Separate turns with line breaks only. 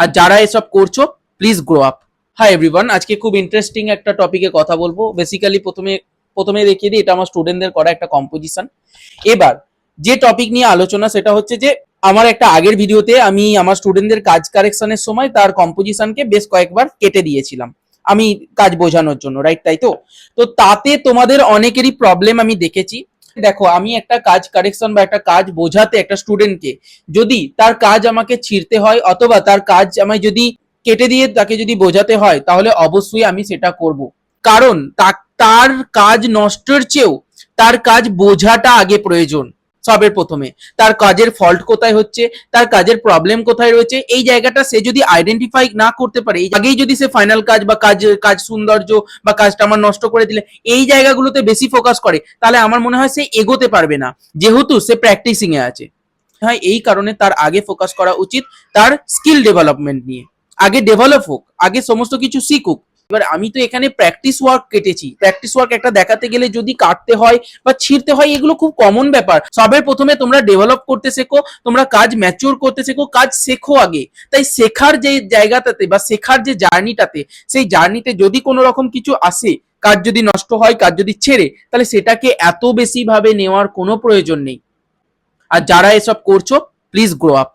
আর যারা এসব করছো please grow up. Hi everyone, আজকে খুব ইন্টারেস্টিং একটা টপিকে কথা বলবো। বেসিক্যালি প্রথমে দেখিয়ে দিই, এটা আমার স্টুডেন্টদের করা একটা কম্পোজিশন। এবার যে টপিক নিয়ে আলোচনা সেটা হচ্ছে যে আমার একটা আগের ভিডিওতে আমি আমার স্টুডেন্টদের কাজ কারেকশনের সময় তার কম্পোজিশনকে বেশ কয়েকবার কেটে দিয়েছিলাম আমি কাজ বোঝানোর জন্য, রাইট? তাই তো তো তাতে তোমাদের অনেকেরই প্রবলেম আমি দেখেছি। দেখো, আমি একটা কাজ কারেকশন বা একটা কাজ বোঝাতে একটা স্টুডেন্টকে যদি তার কাজ আমাকে ছিঁড়তে হয় অথবা তার কাজ আমায় যদি কেটে দিয়ে তাকে যদি বোঝাতে হয়, তাহলে অবশ্যই আমি সেটা করব। কারণ তার কাজ নষ্টের চেয়েও তার কাজ বোঝাটা আগে প্রয়োজন। সবের প্রথমে তার কাজের ফল্ট কোথায় হচ্ছে, তার কাজের প্রবলেম কোথায় রয়েছে, এই জায়গাটা সে যদি আইডেন্টিফাই না করতে পারে, আগেই যদি সে ফাইনাল কাজ বা কাজ সৌন্দর্য বা কাজটা আমার নষ্ট করে দিলে এই জায়গাগুলোতে বেশি ফোকাস করে, তাহলে আমার মনে হয় সে এগোতে পারবে না, যেহেতু সে প্র্যাকটিসিং এ আছে। হয় এই কারণে তার আগে ফোকাস করা উচিত তার স্কিল ডেভেলপমেন্ট নিয়ে। আগে ডেভেলপ হোক, আগে সমস্ত কিছু শিখুক। এবার আমি তো এখানে প্র্যাকটিস ওয়ার্ক কেটেছি। প্র্যাকটিস ওয়ার্ক একটা দেখাতে গেলে যদি কাটতে হয় বা ছিঁড়তে হয়, এগুলো খুব কমন ব্যাপার। সবের প্রথমে তোমরা ডেভেলপ করতে শেখো, তোমরা কাজ ম্যাচিওর করতে শেখো, কাজ শেখো আগে। তাই শেখার যে জায়গাটাতে বা শেখার যে জার্নিটাতে, সেই জার্নিতে যদি কোনো রকম কিছু আসে, কাজ যদি নষ্ট হয়, কাজ যদি ছেড়ে, তাহলে সেটাকে এত বেশি ভাবে নেওয়ার কোনো প্রয়োজন নেই। আর যারা এসব করছো প্লিজ গ্রো আপ।